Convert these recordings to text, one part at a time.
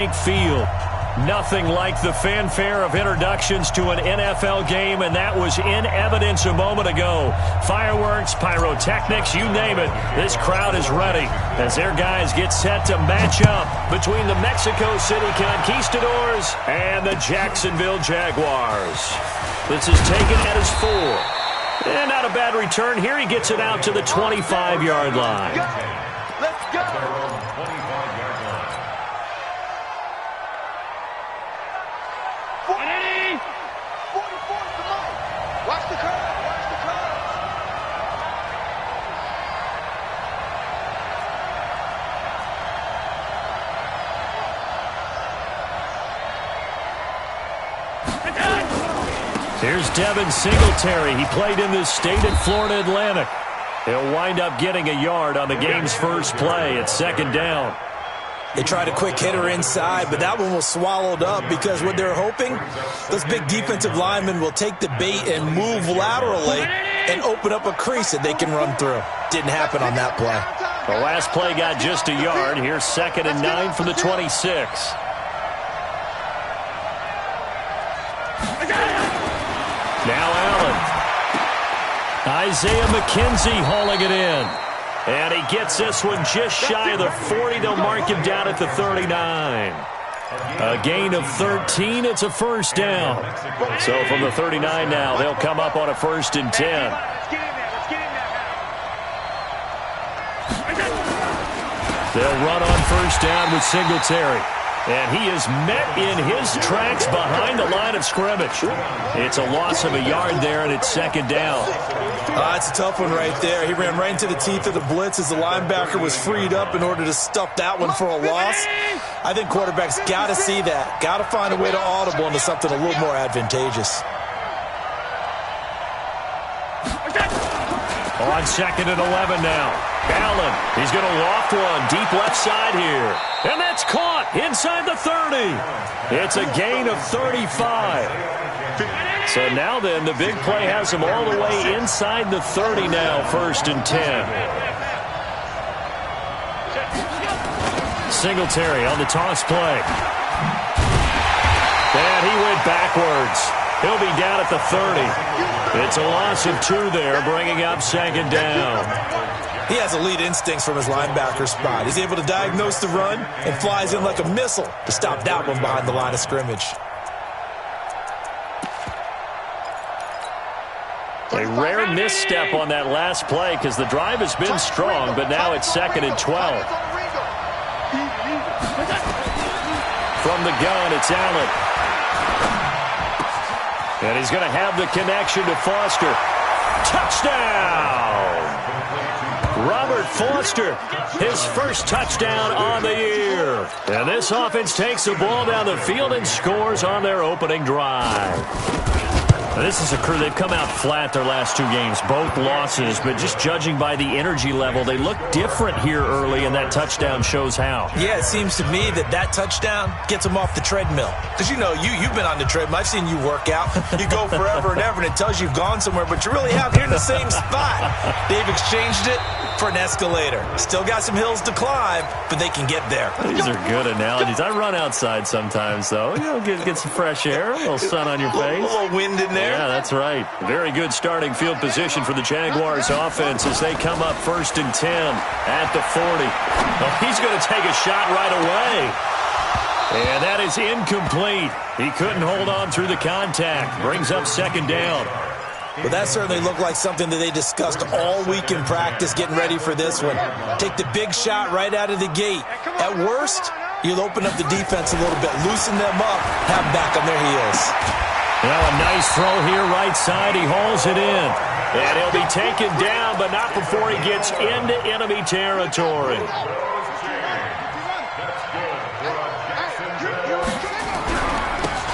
Field. Nothing like the fanfare of introductions to an NFL game, and that was in evidence a moment ago. Fireworks, pyrotechnics, you name it. This crowd is ready as their guys get set to match up between the Mexico City Conquistadors and the Jacksonville Jaguars. This is taken at his 4. And not a bad return here. He gets it out to the 25-yard line. Let's go. Watch the curve. Watch the curve. Here's Devin Singletary. He played in this state at Florida Atlantic. He'll wind up getting a yard on the game's first play at second down. They tried a quick hitter inside, but that one was swallowed up because what they're hoping, those big defensive linemen will take the bait and move laterally and open up a crease that they can run through. Didn't happen on that play. The last play got just a yard. Here's 2nd and 9 from the 26. Now Allen. Isaiah McKenzie hauling it in. And he gets this one just shy of the 40. They'll mark him down at the 39. A gain of 13. It's a first down. So from the 39 now, they'll come up on a 1st and 10. They'll run on first down with Singletary. And he is met in his tracks behind the line of scrimmage. It's a loss of a yard there, and it's 2nd down. It's a tough one right there. He ran right into the teeth of the blitz as the linebacker was freed up in order to stuff that one for a loss. I think quarterbacks got to see that. Got to find a way to audible into something a little more advantageous. On 2nd and 11 now. Allen, he's going to loft one deep left side here. And that's caught inside the 30. It's a gain of 35. So now then, the big play has him all the way inside the 30 now, 1st and 10. Singletary on the toss play. And he went backwards. He'll be down at the 30. It's a loss of 2 there, bringing up 2nd down. He has elite instincts from his linebacker spot. He's able to diagnose the run and flies in like a missile to stop that one behind the line of scrimmage. A rare misstep on that last play because the drive has been strong, but now it's 2nd and 12. From the gun, it's Allen. And he's going to have the connection to Foster. Touchdown! Robert Foster, his first touchdown on the year. And this offense takes the ball down the field and scores on their opening drive. Now, this is a crew. They've come out flat their last 2 games, both losses, but just judging by the energy level, they look different here early, and that touchdown shows how. Yeah, it seems to me that touchdown gets them off the treadmill. Because, you know, you've been on the treadmill. I've seen you work out. You go forever and ever, and it tells you you've gone somewhere, but you really have. You're in the same spot. They've exchanged it for an escalator. Still got some hills to climb, but they can get there. These are good analogies. I run outside sometimes, though. You know, get some fresh air, a little sun on your face. A little wind in there. Yeah, that's right. Very good starting field position for the Jaguars offense as they come up 1st and 10 at the 40. Well, he's going to take a shot right away. And that is incomplete. He couldn't hold on through the contact. Brings up 2nd down. But that certainly looked like something that they discussed all week in practice getting ready for this one. Take the big shot right out of the gate. At worst, you'll open up the defense a little bit, loosen them up, have them back on their heels. Now a nice throw here right side. He hauls it in. And he'll be taken down, but not before he gets into enemy territory.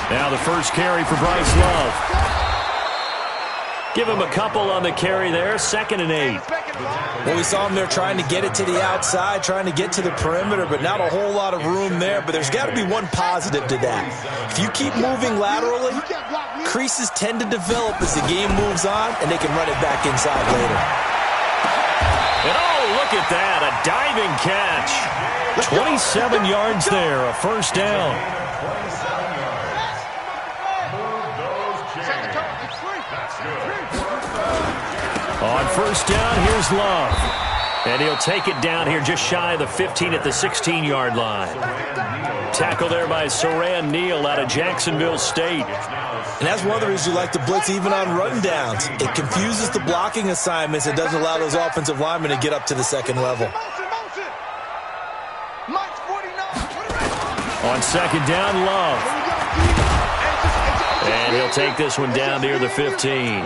Now the first carry for Bryce Love. Give him a couple on the carry there. 2nd and 8. Well, we saw him there trying to get it to the outside, trying to get to the perimeter, but not a whole lot of room there. But there's got to be one positive to that. If you keep moving laterally, creases tend to develop as the game moves on, and they can run it back inside later. And oh, look at that, a diving catch. 27 yards there, a first down. On first down, here's Love. And he'll take it down here just shy of the 15 at the 16-yard line. Tackle there by Saran Neal out of Jacksonville State. And that's one of the reasons you like to blitz even on run downs. It confuses the blocking assignments. It doesn't allow those offensive linemen to get up to the second level. On second down, Love. And he'll take this one down near the 15.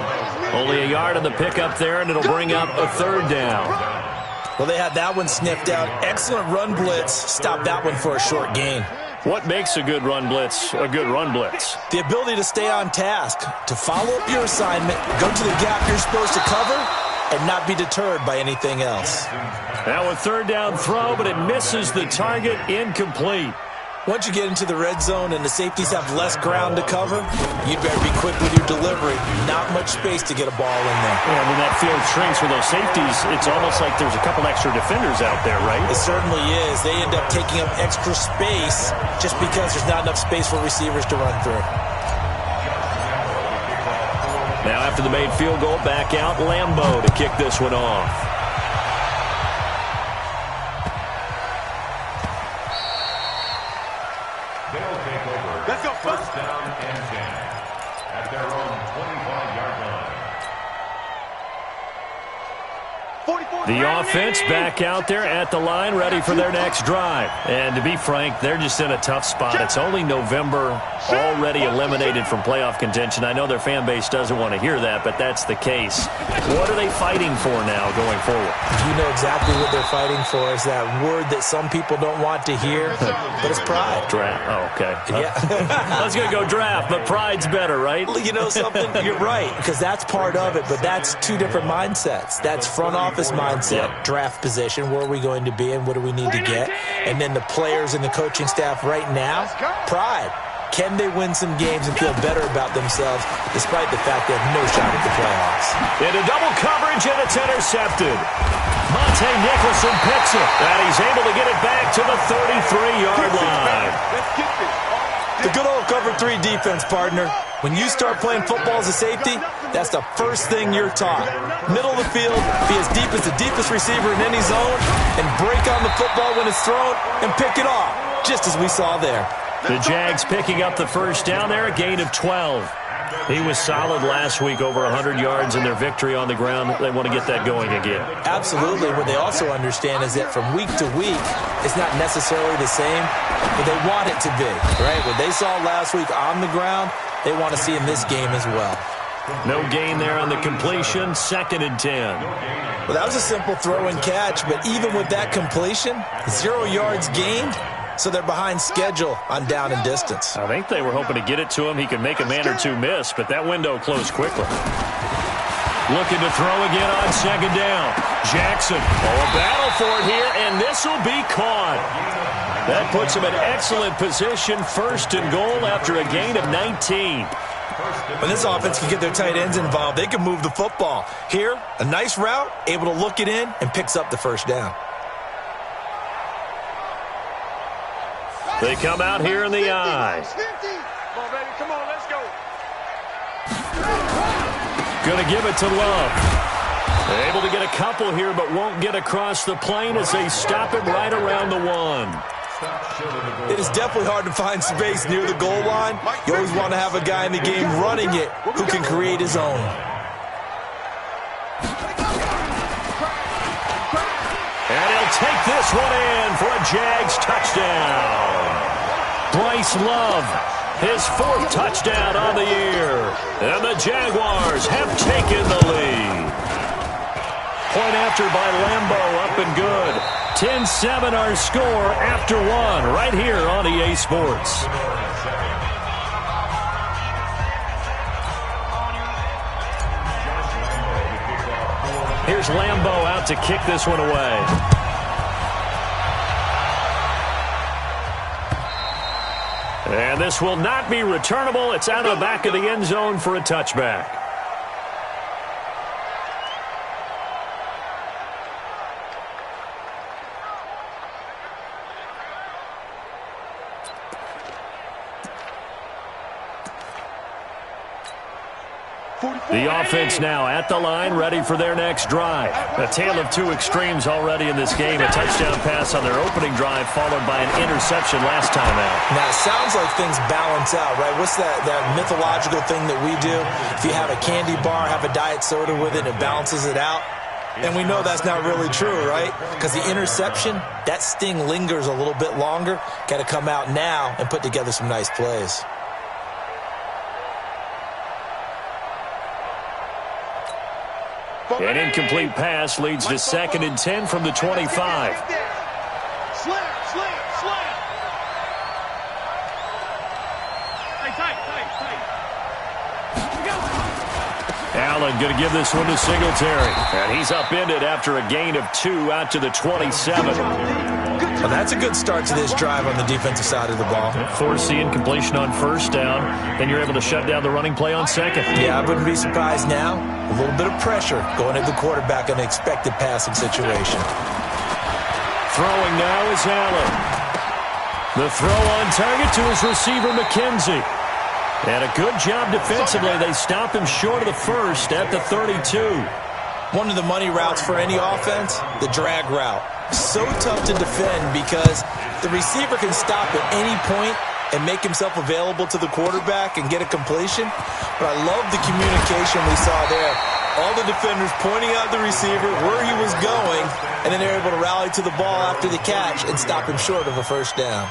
Only a yard on the pickup there, and it'll bring up a third down. Well, they had that one sniffed out. Excellent run blitz. Stop that one for a short gain. What makes a good run blitz a good run blitz? The ability to stay on task, to follow up your assignment, go to the gap you're supposed to cover, and not be deterred by anything else. Now a third down throw, but it misses the target, incomplete. Once you get into the red zone and the safeties have less ground to cover, you'd better be quick with your delivery. Not much space to get a ball in there. Yeah, when that field shrinks with those safeties, it's almost like there's a couple extra defenders out there, right? It certainly is. They end up taking up extra space just because there's not enough space for receivers to run through. Now after the made field goal, back out Lambeau to kick this one off. Let's go, first down and 10 at their own 25-yard line. The offense back out there at the line, ready for their next drive. And to be frank, they're just in a tough spot. It's only November, already eliminated from playoff contention. I know their fan base doesn't want to hear that, but that's the case. What are they fighting for now going forward? You know exactly what they're fighting for. Is that word that some people don't want to hear, but it's pride. Draft. Oh, okay. Yeah. I was going to go draft, but pride's better, right? You know something? You're right, because that's part of it, but that's two different mindsets. That's front office mindset, draft position, where are we going to be and what do we need to get? And then the players and the coaching staff right now, pride. Can they win some games and feel better about themselves despite the fact they have no shot at the playoffs? Into double coverage, and it's intercepted. Monte Nicholson picks it, and he's able to get it back to the 33-yard line. The good old cover 3 defense, partner. When you start playing football as a safety, that's the first thing you're taught. Middle of the field, be as deep as the deepest receiver in any zone, and break on the football when it's thrown and pick it off, just as we saw there. The Jags picking up the first down there, a gain of 12. He was solid last week, over 100 yards in their victory on the ground. They want to get that going again. Absolutely. What they also understand is that from week to week, it's not necessarily the same, but they want it to be, right? What they saw last week on the ground, they want to see in this game as well. No gain there on the completion, 2nd and 10. Well, that was a simple throw and catch, but even with that completion, 0 yards gained, so they're behind schedule on down and distance. I think they were hoping to get it to him. He could make a man or two miss, but that window closed quickly. Looking to throw again on 2nd down. Jackson, a battle for it here, and this will be caught. That puts him in excellent position, 1st and goal after a gain of 19. When this offense can get their tight ends involved, they can move the football. Here, a nice route, able to look it in, and picks up the first down. They come out here in the eye. Come on, baby. Come on, let's go. Going to give it to Love. Able to get a couple here, but won't get across the plane as they stop him right around the 1. It is definitely hard to find space near the goal line. You always want to have a guy in the game running it who can create his own. And he'll take this one in for a Jags touchdown. Bryce Love, his 4th touchdown on the year. And the Jaguars have taken the lead. Point after by Lambeau, up and good. 10-7 our score after 1 right here on EA Sports. Here's Lambeau out to kick this one away. And this will not be returnable. It's out of the back of the end zone for a touchback. The offense now at the line, ready for their next drive. A tale of two extremes already in this game. A touchdown pass on their opening drive, followed by an interception last time out. Now, it sounds like things balance out, right? What's that mythological thing that we do? If you have a candy bar, have a diet soda with it, it balances it out. And we know that's not really true, right? Because the interception, that sting lingers a little bit longer. Got to come out now and put together some nice plays. An incomplete pass leads to 2nd and 10 from the 25. Slam. Tight. Allen going to give this one to Singletary. And he's upended after a gain of 2 out to the 27. Well, that's a good start to this drive on the defensive side of the ball. Force the incompletion on 1st down. Then you're able to shut down the running play on 2nd. Yeah, I wouldn't be surprised now. A little bit of pressure going at the quarterback in an expected passing situation. Throwing now is Allen. The throw on target to his receiver, McKenzie. And a good job defensively. They stop him short of the 1st at the 32. One of the money routes for any offense, the drag route. So tough to defend because the receiver can stop at any point and make himself available to the quarterback and get a completion. But I love the communication we saw there. All the defenders pointing out the receiver, where he was going, and then they're able to rally to the ball after the catch and stop him short of a 1st down.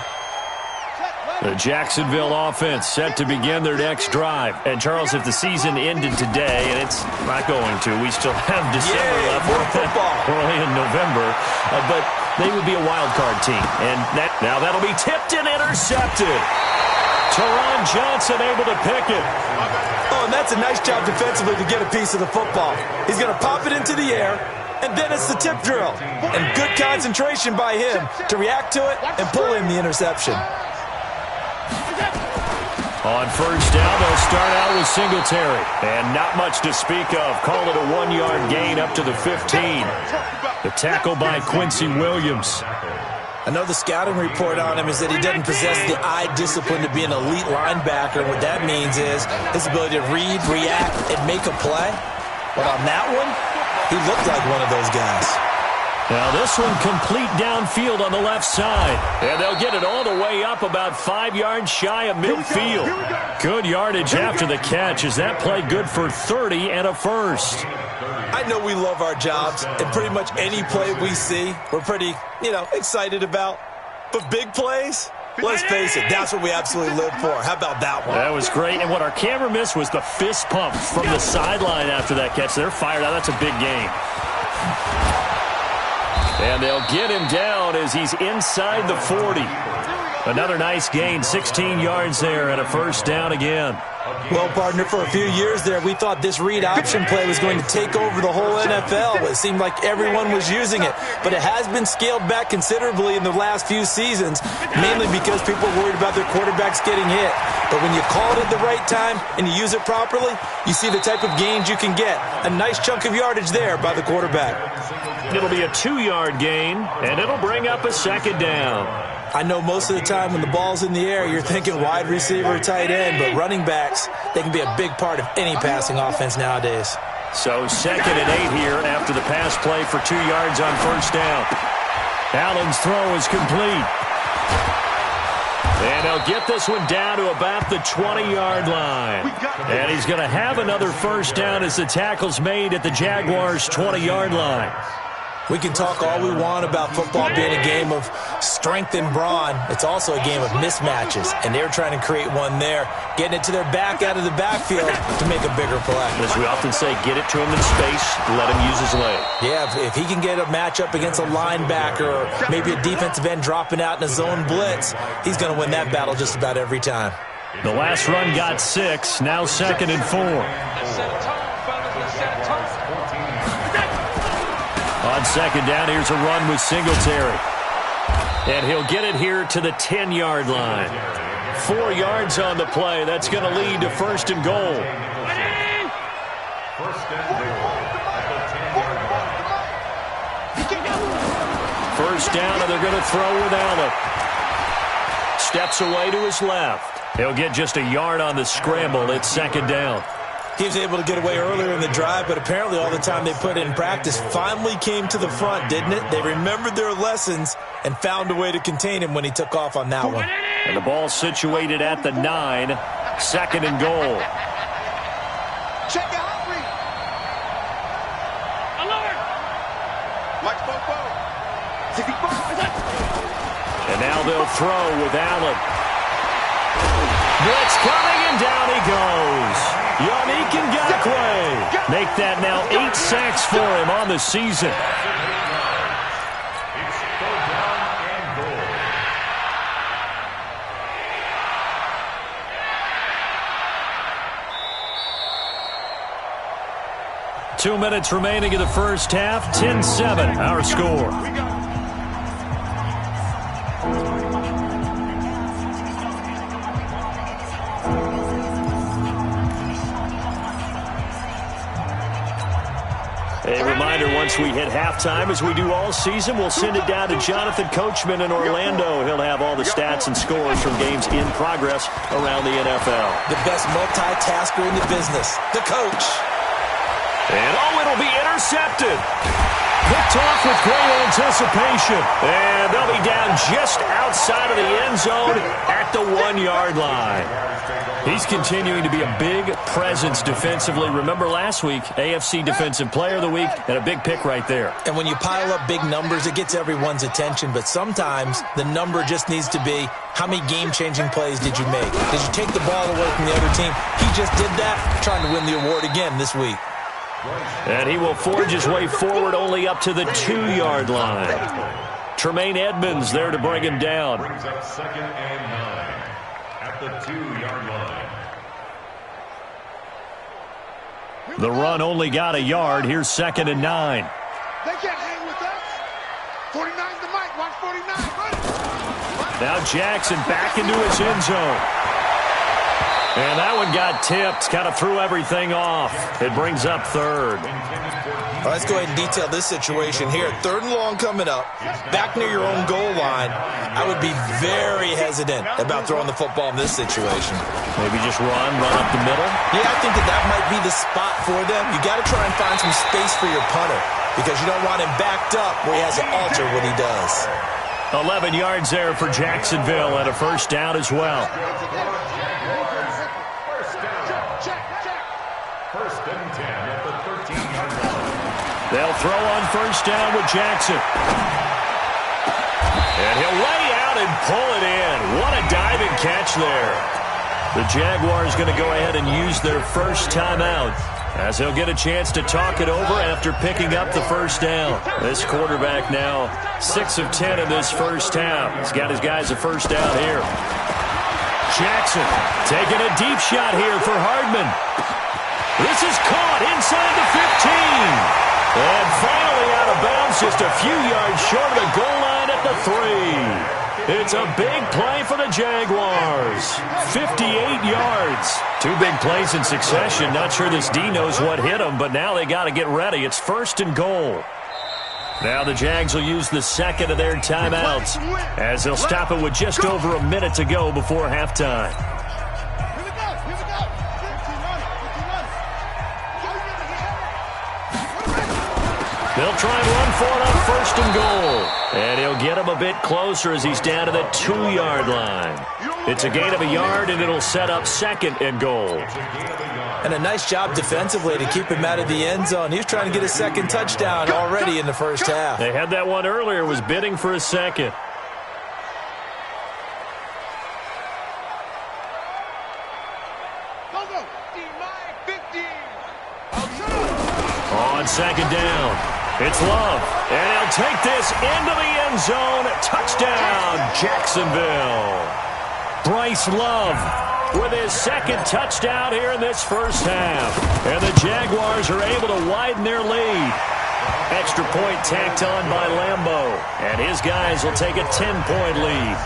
The Jacksonville offense set to begin their next drive. And, Charles, if the season ended today, and it's not going to, we still have December left. More football. We're only in November. But they would be a wild card team. And now that'll be tipped and intercepted. Teron Johnson able to pick it. Oh, and that's a nice job defensively to get a piece of the football. He's going to pop it into the air, and then it's the tip drill. And good concentration by him to react to it and pull in the interception. On 1st down, they'll start out with Singletary. And not much to speak of. Call it a 1-yard gain up to the 15. The tackle by Quincy Williams. I know the scouting report on him is that he doesn't possess the eye discipline to be an elite linebacker. What that means is his ability to read, react, and make a play. But on that one, he looked like one of those guys. Now this one complete downfield on the left side. And they'll get it all the way up about 5 yards shy of midfield. Good yardage after the catch. Is that play good for 30 and a 1st? I know we love our jobs, and pretty much any play we see, we're pretty, excited about. But big plays, let's face it, that's what we absolutely live for. How about that one? That was great. And what our camera missed was the fist pump from the sideline after that catch. They're fired out. That's a big game. And they'll get him down as he's inside the 40. Another nice gain, 16 yards there and a 1st down again. Well, partner, for a few years there, we thought this read option play was going to take over the whole NFL. It seemed like everyone was using it. But it has been scaled back considerably in the last few seasons, mainly because people are worried about their quarterbacks getting hit. But when you call it at the right time and you use it properly, you see the type of gains you can get. A nice chunk of yardage there by the quarterback. It'll be a 2-yard gain, and it'll bring up a 2nd down. I know most of the time when the ball's in the air, you're thinking wide receiver, tight end, but running backs, they can be a big part of any passing offense nowadays. So 2nd and 8 here after the pass play for 2 yards on 1st down. Allen's throw is complete. And he'll get this one down to about the 20-yard line. And he's going to have another 1st down as the tackle's made at the Jaguars' 20-yard line. We can talk all we want about football being a game of strength and brawn. It's also a game of mismatches, and they're trying to create one there, getting it to their back out of the backfield to make a bigger play. As we often say, get it to him in space, let him use his leg. Yeah, if he can get a matchup against a linebacker or maybe a defensive end dropping out in a zone blitz, he's going to win that battle just about every time. The last run got 6, now 2nd and 4. On 2nd down, here's a run with Singletary. And he'll get it here to the 10-yard line. 4 yards on the play. That's going to lead to 1st and goal. 1st and goal at the 10-yard line. 1st down, and they're going to throw with Allen. Steps away to his left. He'll get just a yard on the scramble. It's 2nd down. He was able to get away earlier in the drive, but apparently all the time they put in practice finally came to the front, didn't it? They remembered their lessons and found a way to contain him when he took off on that one. And the ball situated at the 9, second and goal. Check out Humphrey. Alert. Mike Bobo. 65. And now they'll throw with Allen. Blitz coming, and down he goes. Yannick Ngakoue. Make that now 8 sacks for him on the season. It's third down and goal. 2 minutes remaining in the first half. 10-7, our score. A reminder, once we hit halftime, as we do all season, we'll send it down to Jonathan Coachman in Orlando. He'll have all the stats and scores from games in progress around the NFL. The best multitasker in the business, the coach. And it'll be intercepted. Picked off with great anticipation. And they'll be down just outside of the end zone at the 1-yard line. He's continuing to be a big presence defensively. Remember last week, AFC Defensive Player of the Week, and a big pick right there. And when you pile up big numbers, it gets everyone's attention. But sometimes the number just needs to be, how many game-changing plays did you make? Did you take the ball away from the other team? He just did that, trying to win the award again this week. And he will forge his way forward only up to the 2-yard line. Tremaine Edmonds there to bring him down. Brings up second and 9 at the 2-yard line. The run only got a yard. Here's second and 9. They can't hang with us. 49's the mic. Watch 49. Run. Now Jackson back into his end zone. And that one got tipped. Kind of threw everything off. It brings up third. All right, let's go ahead and detail this situation here. 3rd and long coming up. Back near your own goal line. I would be very hesitant about throwing the football in this situation. Maybe just run up the middle. Yeah, I think that might be the spot for them. You got to try and find some space for your punter because you don't want him backed up where he has to alter what he does. 11 yards there for Jacksonville and a first down as well. First and 10 at the 13-yard line. They'll throw on first down with Jackson. And he'll lay out and pull it in. What a diving catch there. The Jaguars going to go ahead and use their first timeout as he'll get a chance to talk it over after picking up the first down. This quarterback now 6 of 10 in this first half. He's got his guys a first down here. Jackson taking a deep shot here for Hardman. This is caught inside the 15. And finally out of bounds, just a few yards short of the goal line at the 3. It's a big play for the Jaguars. 58 yards. 2 big plays in succession. Not sure this D knows what hit him, but now they got to get ready. It's first and goal. Now the Jags will use the second of their timeouts as they'll stop it with just over a minute to go before halftime. They'll try and run for it on first and goal. And he'll get him a bit closer as he's down to the 2-yard line. It's a gain of a yard, and it'll set up second and goal. And a nice job defensively to keep him out of the end zone. He was trying to get a second touchdown already in the first half. They had that one earlier, was bidding for a second. On second down. It's Love, and he'll take this into the end zone. Touchdown, Jacksonville. Bryce Love with his second touchdown here in this first half. And the Jaguars are able to widen their lead. Extra point tacked on by Lambeau, and his guys will take a 10-point lead.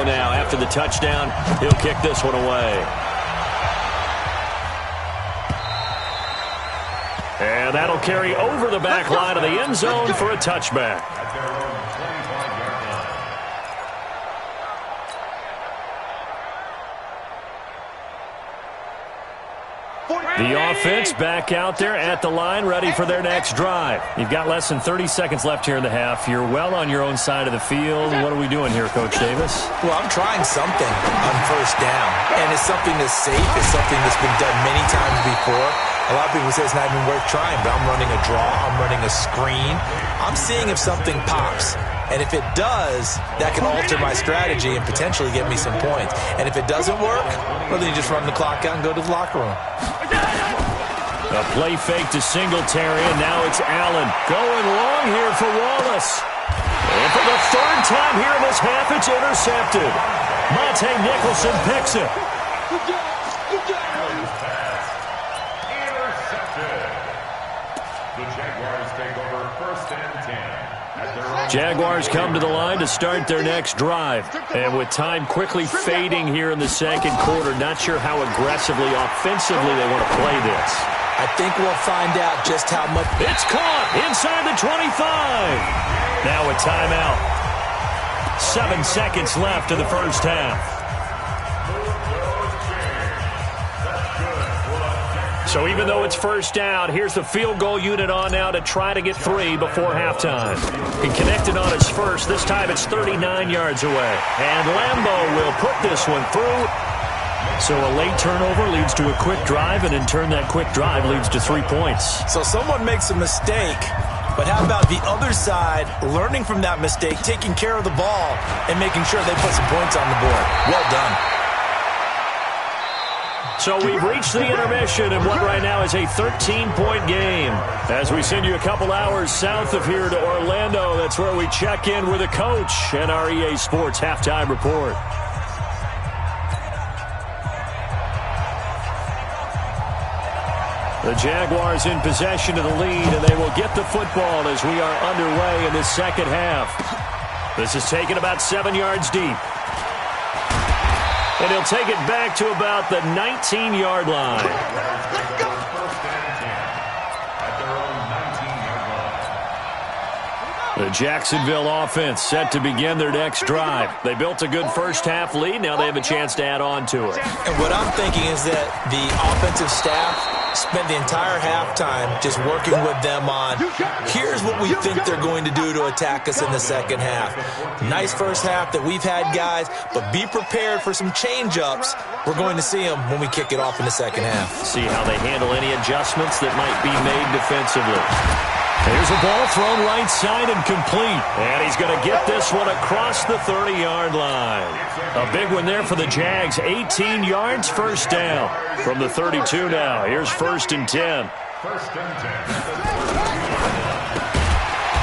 Now, after the touchdown, he'll kick this one away. And that'll carry over the back line of the end zone for a touchback. The offense back out there at the line, ready for their next drive. You've got less than 30 seconds left here in the half. You're well on your own side of the field. What are we doing here, Coach Davis? Well, I'm trying something on first down, and it's something that's safe. It's something that's been done many times before. A lot of people say it's not even worth trying, but I'm running a draw. I'm running a screen. I'm seeing if something pops. And if it does, that can alter my strategy and potentially get me some points. And if it doesn't work, well, then you just run the clock out and go to the locker room. A play fake to Singletary, and now it's Allen. Going long here for Wallace. And for the third time here in this half, it's intercepted. Monte Nicholson picks it. The Jaguars take over first and 10. Jaguars come to the line to start their next drive. And with time quickly fading here in the second quarter, not sure how aggressively, offensively they want to play this. I think we'll find out just how much. It's caught inside the 25. Now a timeout. 7 seconds left in the first half. So even though it's first down, here's the field goal unit on now to try to get 3 before halftime. He connected on his first. This time it's 39 yards away. And Lambeau will put this one through. So a late turnover leads to a quick drive, and in turn that quick drive leads to 3 points. So someone makes a mistake, but how about the other side learning from that mistake, taking care of the ball, and making sure they put some points on the board? Well done. So we've reached the intermission in what right now is a 13-point game. As we send you a couple hours south of here to Orlando, that's where we check in with the coach and our EA Sports Halftime Report. The Jaguars in possession of the lead, and they will get the football as we are underway in the second half. This is taken about 7 yards deep. And he'll take it back to about the 19-yard line. The Jacksonville offense set to begin their next drive. They built a good first-half lead. Now they have a chance to add on to it. And what I'm thinking is that the offensive staff spent the entire halftime just working with them on, here's what we think they're going to do to attack us in the second half. Nice first half that we've had, guys, but be prepared for some change-ups. We're going to see them when we kick it off in the second half. See how they handle any adjustments that might be made defensively. Here's a ball thrown right side and complete. And he's going to get this one across the 30-yard line. A big one there for the Jags. 18 yards, first down. From the 32 now. Here's first and 10.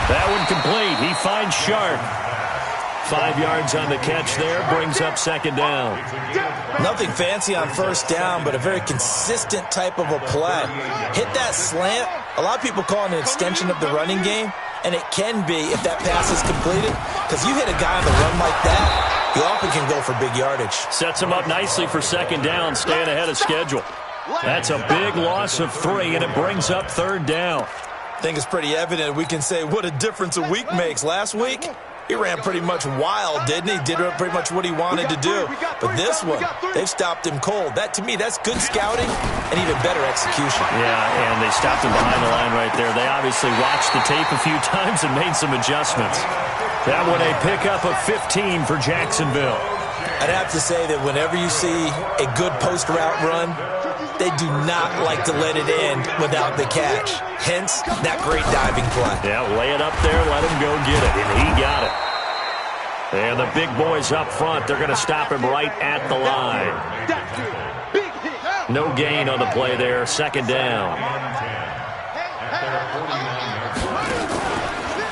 That one complete. He finds Sharp. 5 yards on the catch there. Brings up second down. Nothing fancy on first down, but a very consistent type of a play. Hit that slant. A lot of people call it an extension of the running game, and it can be if that pass is completed, because you hit a guy on the run like that, you often can go for big yardage. Sets him up nicely for second down, staying ahead of schedule. That's a big loss of 3, and it brings up third down. I think it's pretty evident we can say what a difference a week makes. Last week, he ran pretty much wild, didn't he? Did pretty much what he wanted to do. But this one, they've stopped him cold. That, to me, that's good scouting and even better execution. Yeah, and they stopped him behind the line right there. They obviously watched the tape a few times and made some adjustments. That one a pickup of 15 for Jacksonville. I'd have to say that whenever you see a good post route run, they do not like to let it end without the catch. Hence, that great diving play. Yeah, lay it up there, let him go get it, and he got it. And the big boys up front, they're going to stop him right at the line. No gain on the play there, second down.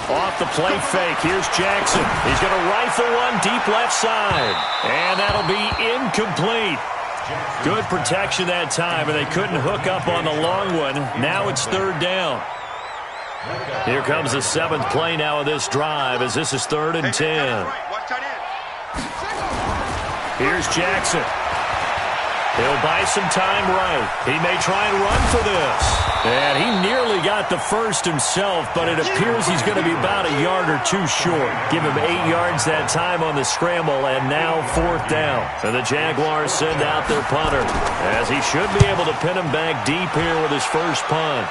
Off the play fake, here's Jackson. He's going to rifle one deep left side. And that'll be incomplete. Good protection that time, and they couldn't hook up on the long one. Now it's third down. Here comes the 7th play now of this drive, as this is 3rd and 10. Here's Jackson. He'll buy some time right. He may try and run for this. And he nearly got the first himself, but it appears he's going to be about a yard or two short. Give him 8 yards that time on the scramble, and now 4th down. And the Jaguars send out their punter, as he should be able to pin him back deep here with his first punt.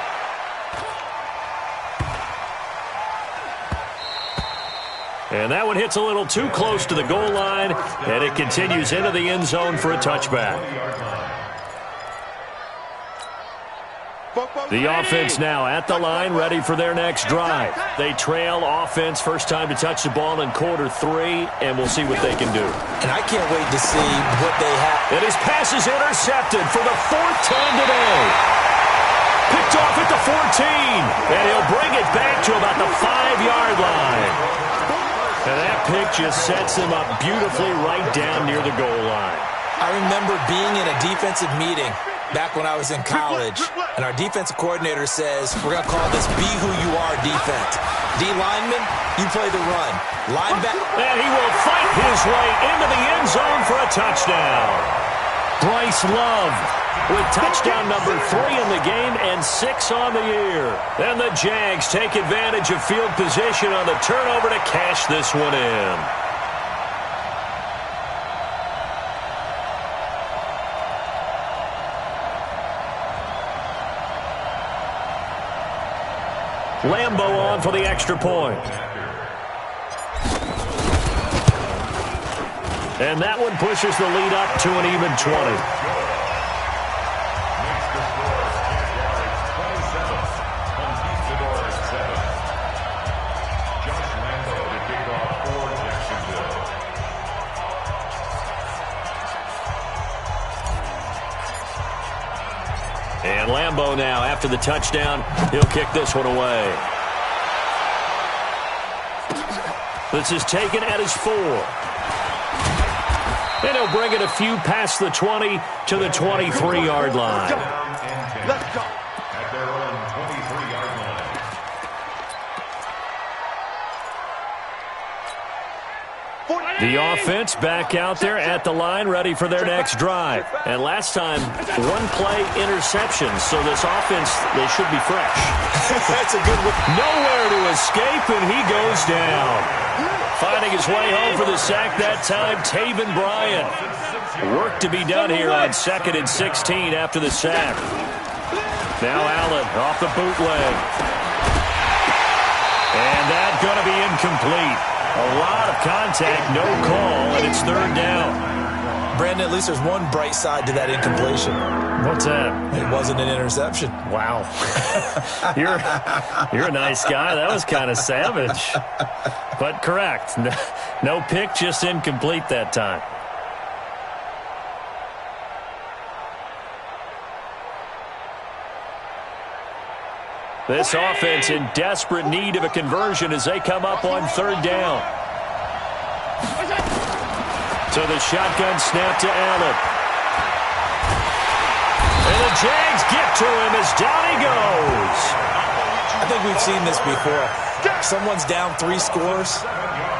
And that one hits a little too close to the goal line, and it continues into the end zone for a touchback. The offense now at the line, ready for their next drive. They trail offense, first time to touch the ball in quarter 3, and we'll see what they can do. And I can't wait to see what they have. And his pass is intercepted for the 4th time today. Picked off at the 14, and he'll bring it back to about the 5-yard line. And that pick just sets him up beautifully right down near the goal line. I remember being in a defensive meeting back when I was in college, and our defensive coordinator says, we're going to call this Be Who You Are defense. D lineman, you play the run. Linebacker. And he will fight his way into the end zone for a touchdown. Bryce Love with touchdown number 3 in the game and 6 on the year. And the Jags take advantage of field position on the turnover to cash this one in. Lambeau on for the extra point. And that one pushes the lead up to an even 20. And Lambeau now, after the touchdown, he'll kick this one away. This is taken at his 4. And he'll bring it a few past the 20 to the 23-yard line. Let's go. At their own 23-yard line. The offense back out there at the line, ready for their next drive. And last time, 1-play interception, so this offense, they should be fresh. That's a good one. Nowhere to escape, and he goes down. Finding his way home for the sack that time, Taven Bryan. Work to be done here on 2nd and 16 after the sack. Now Allen off the bootleg. And that's going to be incomplete. A lot of contact, no call, and it's 3rd down. Brandon, at least there's one bright side to that incompletion. What's that? It wasn't an interception. Wow. You're a nice guy. That was kind of savage. But correct. No pick, just incomplete that time. This offense in desperate need of a conversion as they come up on 3rd down. So the shotgun snap to Allen. And the Jags get to him as down he goes. I think we've seen this before. Someone's down 3 scores.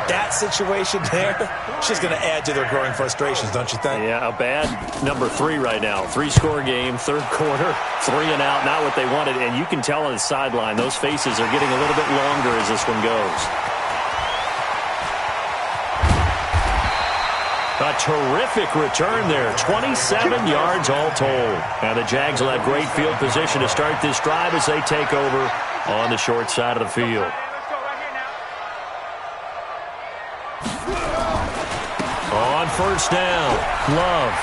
That situation there, it's just going to add to their growing frustrations, don't you think? Yeah, a bad number 3 right now. 3-score game, 3rd quarter, 3 and out, not what they wanted. And you can tell on the sideline, those faces are getting a little bit longer as this one goes. A terrific return there, 27 yards all told. Now the Jags will have great field position to start this drive as they take over on the short side of the field. On 1st down, Love.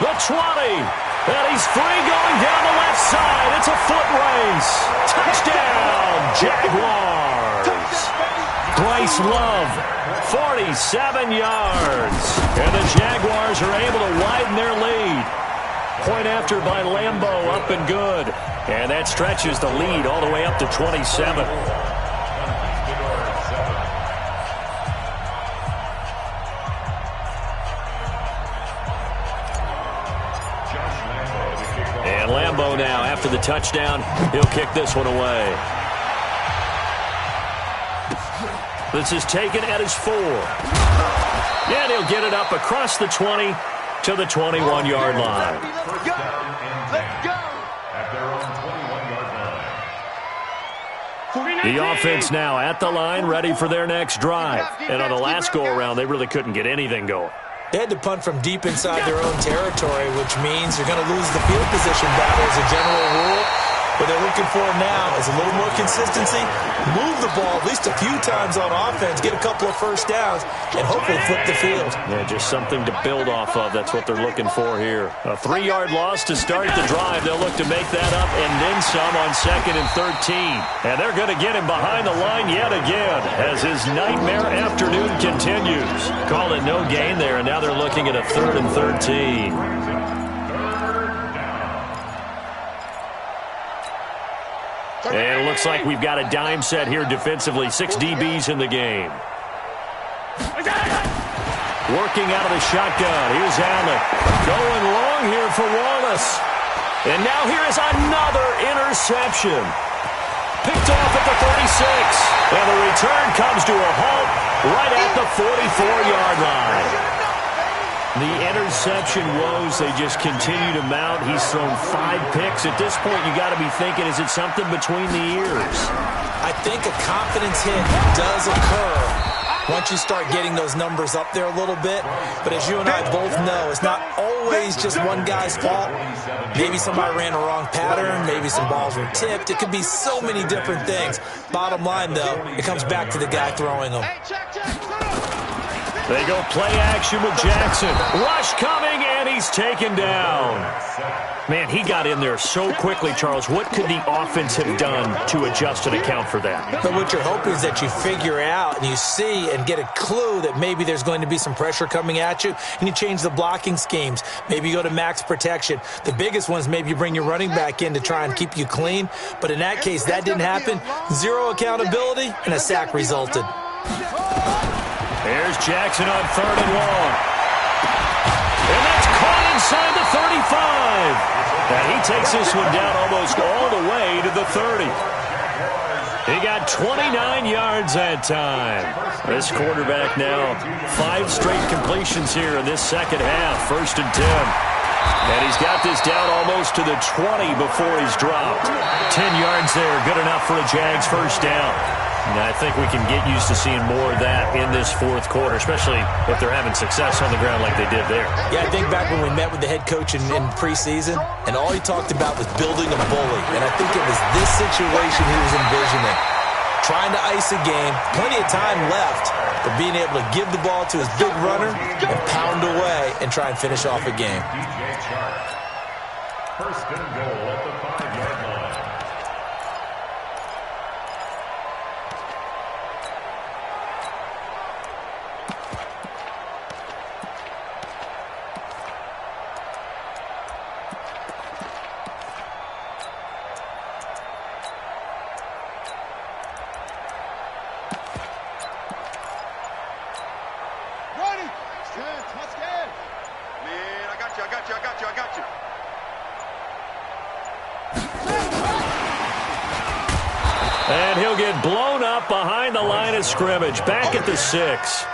The 20, and he's free going down the left side. It's a foot race. Touchdown, Jaguars. Bryce Love, 47 yards. And the Jaguars are able to widen their lead. Point after by Lambeau, up and good. And that stretches the lead all the way up to 27. And Lambeau now, after the touchdown, he'll kick this one away. This is taken at his 4. And he'll get it up across the 20 to the 21-yard line. Let's go. Let's go. At their own 21-yard line. The offense now at the line, ready for their next drive. And on the last go-around, they really couldn't get anything going. They had to punt from deep inside their own territory, which means you're going to lose the field position battle as a general rule. What they're looking for now is a little more consistency, move the ball at least a few times on offense, get a couple of first downs, and hopefully flip the field. Yeah, just something to build off of. That's what they're looking for here. A 3-yard loss to start the drive. They'll look to make that up and then some on 2nd and 13. And they're going to get him behind the line yet again as his nightmare afternoon continues. Call it no gain there, and now they're looking at a 3rd and 13. And it looks like we've got a dime set here defensively. 6 DBs in the game. Working out of the shotgun. Here's Allen. Going long here for Wallace. And now here is another interception. Picked off at the 36. And the return comes to a halt right at the 44-yard line. The interception woes, they just continue to mount. He's thrown 5 picks. At this point, you got to be thinking, is it something between the ears? I think a confidence hit does occur once you start getting those numbers up there a little bit. But as you and I both know, it's not always just one guy's fault. Maybe somebody ran a wrong pattern. Maybe some balls were tipped. It could be so many different things. Bottom line, though, it comes back to the guy throwing them. They go play action with Jackson. Rush coming, and he's taken down. Man, he got in there so quickly, Charles. What could the offense have done to adjust and account for that? But what you're hoping is that you figure out and you see and get a clue that maybe there's going to be some pressure coming at you, and you change the blocking schemes. Maybe you go to max protection. The biggest one is maybe you bring your running back in to try and keep you clean. But in that case, that didn't happen. 0 accountability, and a sack resulted. There's Jackson on 3rd and long. And that's caught inside the 35. And he takes this one down almost all the way to the 30. He got 29 yards that time. This quarterback now, 5 straight completions here in this second half. 1st and 10. And he's got this down almost to the 20 before he's dropped. 10 yards there, good enough for a Jags first down. And I think we can get used to seeing more of that in this 4th quarter, especially if they're having success on the ground like they did there. Yeah, I think back when we met with the head coach in preseason, and all he talked about was building a bully. And I think it was this situation he was envisioning. Trying to ice a game, plenty of time left, but being able to give the ball to his big runner and pound away and try and finish off a game. First and goal at the 5-yard line. And he'll get blown up behind the line of scrimmage. Back at the 6.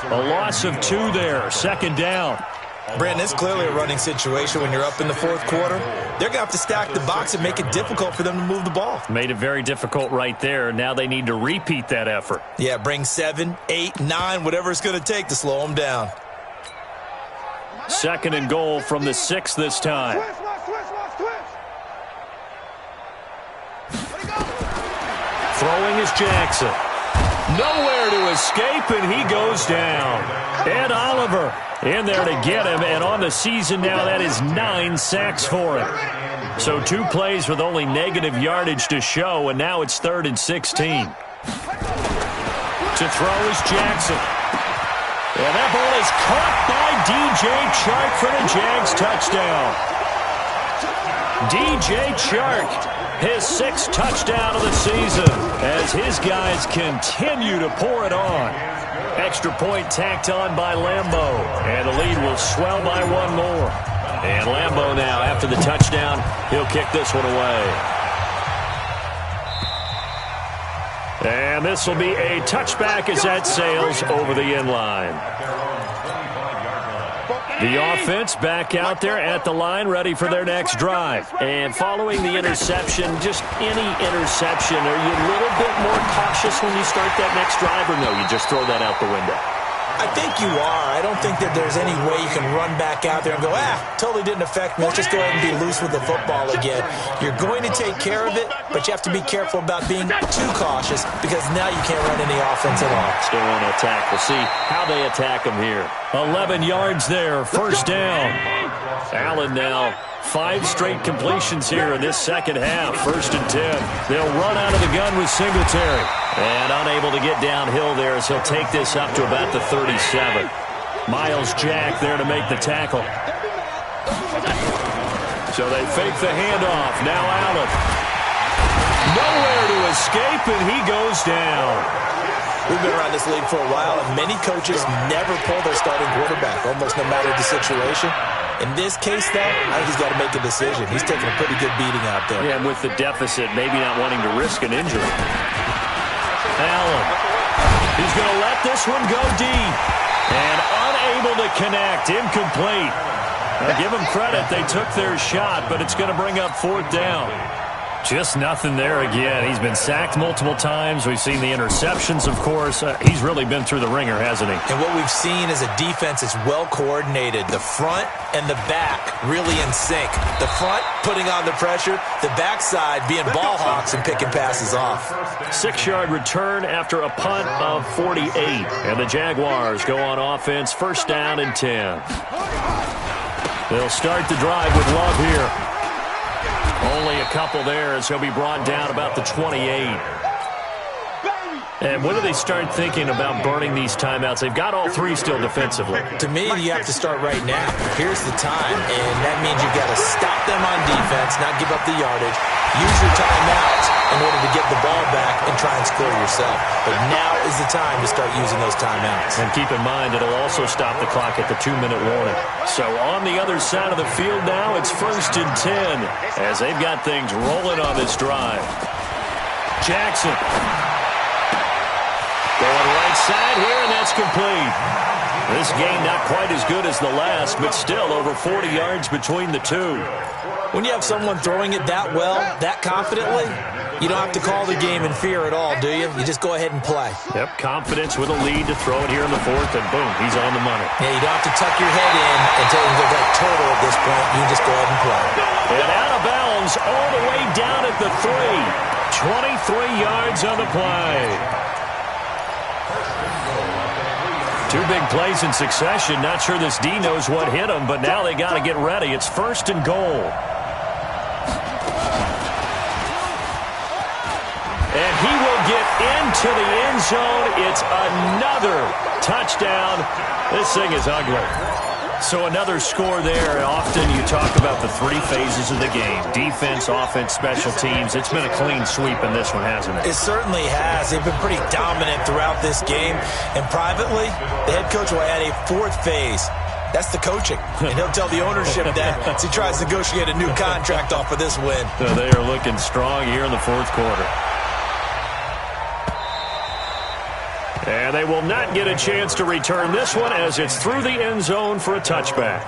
A loss of 2 there. 2nd down. Brandon, it's clearly a running situation when you're up in the 4th quarter. They're going to have to stack the box and make it difficult for them to move the ball. Made it very difficult right there. Now they need to repeat that effort. Yeah, bring 7, 8, 9, whatever it's going to take to slow them down. 2nd and goal from the 6 this time. Throwing is Jackson. Nowhere to escape, and he goes down. Ed Oliver in there to get him, and on the season now, that is 9 sacks for him. So 2 plays with only negative yardage to show, and now it's 3rd and 16. To throw is Jackson. And that ball is caught by D.J. Chark for the Jags touchdown. D.J. Chark, his 6th touchdown of the season, as his guys continue to pour it on. Extra point tacked on by Lambeau, and the lead will swell by 1 more. And Lambeau now, after the touchdown, he'll kick this one away. And this will be a touchback as that sails over the end line. The offense back out there at the line, ready for their next drive. And following the interception, just any interception, are you a little bit more cautious when you start that next drive, or no, you just throw that out the window? I think you are. I don't think that there's any way you can run back out there and go, totally didn't affect me. Let's just go ahead and be loose with the football again. You're going to take care of it, but you have to be careful about being too cautious because now you can't run any offense at all. Still want to attack. We'll see how they attack them here. 11 yards there, first down. Allen now. 5 straight completions here in this second half. 1st and 10. They'll run out of the gun with Singletary. And unable to get downhill there as he'll take this up to about the 37. Miles Jack there to make the tackle. So they fake the handoff. Now Allen. Nowhere to escape, and he goes down. We've been around this league for a while, and many coaches never pull their starting quarterback, almost no matter the situation. In this case, though, I think he's got to make a decision. He's taking a pretty good beating out there. Yeah, and with the deficit, maybe not wanting to risk an injury. Allen. He's going to let this one go deep. And unable to connect. Incomplete. Now, give them credit. They took their shot, but it's going to bring up 4th down. Just nothing there again. He's been sacked multiple times. We've seen the interceptions, of course. He's really been through the ringer, hasn't he? And what we've seen is a defense that's well coordinated. The front and the back really in sync. The front putting on the pressure. The backside being ball hawks and picking passes off. 6-yard return after a punt of 48. And the Jaguars go on offense, 1st down and 10. They'll start the drive with Love here. Only a couple there as he'll be brought down about the 28. And when do they start thinking about burning these timeouts? They've got all 3 still defensively. To me, you have to start right now. Here's the time, and that means you've got to stop them on defense, not give up the yardage. Use your timeouts in order to get the ball back and try and score yourself. But now is the time to start using those timeouts. And keep in mind, it'll also stop the clock at the 2-minute warning. So on the other side of the field now, it's 1st and 10 as they've got things rolling on this drive. Jackson. Going right side here, and that's complete. This game not quite as good as the last, but still over 40 yards between the two. When you have someone throwing it that well, that confidently, you don't have to call the game in fear at all, do you? You just go ahead and play. Yep, confidence with a lead to throw it here in the 4th, and boom, he's on the money. Yeah, you don't have to tuck your head in until you go back total at this point. You just go ahead and play. And out of bounds all the way down at the 3. 23 yards on the play. 2 big plays in succession. Not sure this D knows what hit him, but now they got to get ready. It's 1st and goal. And he will get into the end zone. It's another touchdown. This thing is ugly. So another score there. Often you talk about the 3 phases of the game. Defense, offense, special teams. It's been a clean sweep in this one, hasn't it? It certainly has. They've been pretty dominant throughout this game. And privately, the head coach will add a 4th phase. That's the coaching. And he'll tell the ownership that as he tries to negotiate a new contract off of this win. So they are looking strong here in the 4th quarter. And they will not get a chance to return this one as it's through the end zone for a touchback.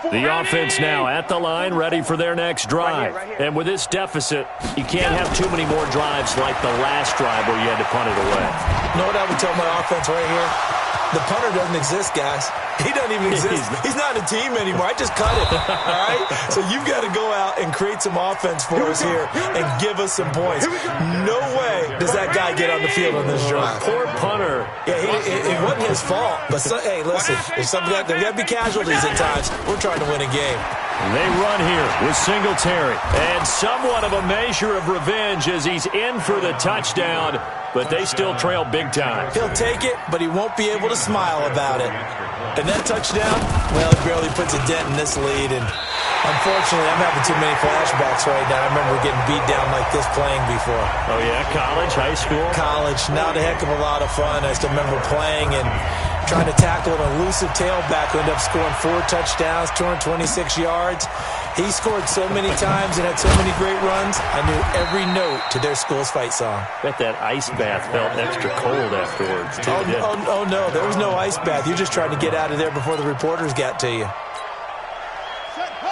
The offense now at the line, ready for their next drive. And with this deficit, you can't have too many more drives like the last drive where you had to punt it away. You know what I would tell my offense right here? The punter doesn't exist, guys. He doesn't even exist. He's not a team anymore. I just cut him, all right? So you've got to go out and create some offense for us here and give us some points. No way does that guy get on the field on this drive. Poor punter. Yeah, it wasn't his fault. But, hey, listen, there's got to be casualties at times. We're trying to win a game. They run here with Singletary. And somewhat of a measure of revenge as he's in for the touchdown, but they still trail big time. He'll take it, but he won't be able to smile about it. And that touchdown, well, it barely puts a dent in this lead. And unfortunately, I'm having too many flashbacks right now. I remember getting beat down like this playing before. Oh, yeah? College, high school? College. Not a heck of a lot of fun. I still remember playing, and trying to tackle an elusive tailback who ended up scoring 4 touchdowns, 226 yards. He scored so many times and had so many great runs, I knew every note to their school's fight song. Bet that ice bath felt extra cold afterwards, too. Oh, no, there was no ice bath. You're just trying to get out of there before the reporters got to you.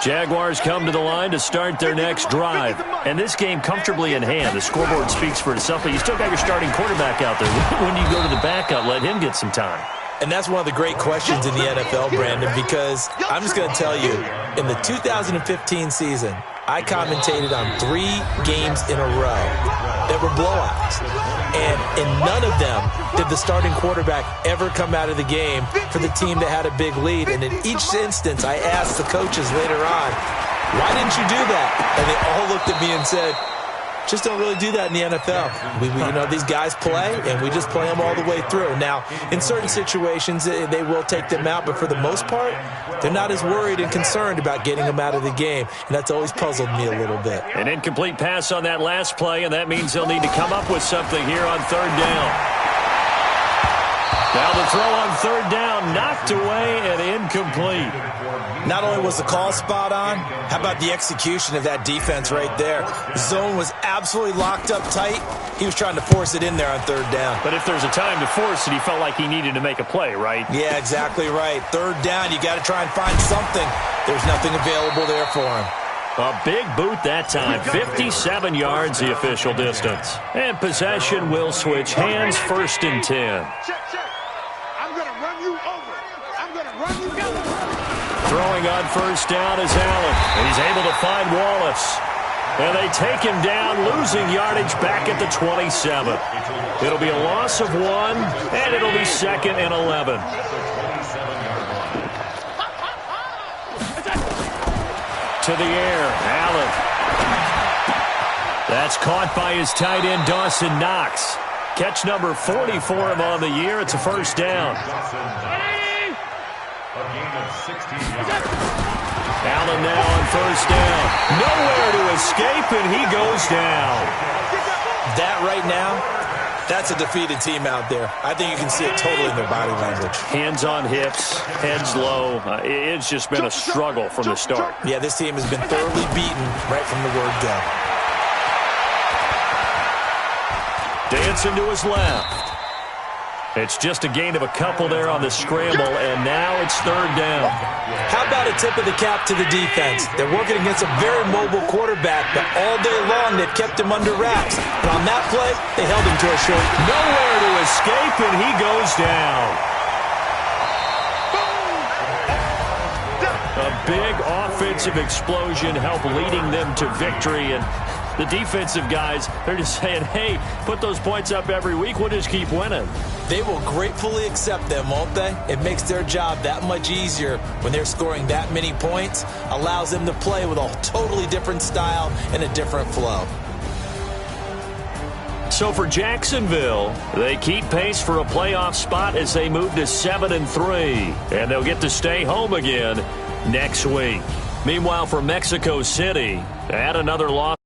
Jaguars come to the line to start their next drive. And this game comfortably in hand. The scoreboard speaks for itself, but you still got your starting quarterback out there. When you go to the backup, let him get some time. And that's one of the great questions in the NFL, Brandon, because I'm just going to tell you, in the 2015 season, I commentated on 3 games in a row that were blowouts. And in none of them did the starting quarterback ever come out of the game for the team that had a big lead. And in each instance, I asked the coaches later on, why didn't you do that? And they all looked at me and said, just don't really do that in the NFL. These guys play, and we just play them all the way through. Now, in certain situations, they will take them out, but for the most part, they're not as worried and concerned about getting them out of the game, and that's always puzzled me a little bit. An incomplete pass on that last play, and that means they'll need to come up with something here on 3rd down. Now the throw on 3rd down, knocked away and incomplete. Not only was the call spot on, how about the execution of that defense right there? The zone was absolutely locked up tight. He was trying to force it in there on 3rd down. But if there's a time to force it, he felt like he needed to make a play, right? Yeah, exactly right. 3rd down, you got to try and find something. There's nothing available there for him. A big boot that time. 57 yards the official distance. And possession will switch hands, 1st and 10. I'm going to run you over. I'm going to run you over. Throwing on 1st down is Allen. And he's able to find Wallace. And they take him down, losing yardage back at the 27. It'll be a loss of 1, and it'll be 2nd and 11. To the air, Allen. That's caught by his tight end, Dawson Knox. Catch number 40 for him on the year. It's a 1st down. Allen now on 1st down. Nowhere to escape, and he goes down. That right now, that's a defeated team out there. I think you can see it totally in their body language. Hands on hips, heads low. It's just been a struggle from the start. Yeah, this team has been thoroughly beaten right from the word go. Dancing to his left. It's just a gain of a couple there on the scramble, and now it's 3rd down. How about a tip of the cap to the defense? They're working against a very mobile quarterback, but all day long they've kept him under wraps. But on that play, they held him to a short. Nowhere to escape, and he goes down. A big offensive explosion helped leading them to victory, and the defensive guys, they're just saying, hey, put those points up every week. We'll just keep winning. They will gratefully accept them, won't they? It makes their job that much easier when they're scoring that many points. Allows them to play with a totally different style and a different flow. So for Jacksonville, they keep pace for a playoff spot as they move to 7-3. And they'll get to stay home again next week. Meanwhile, for Mexico City, add another loss.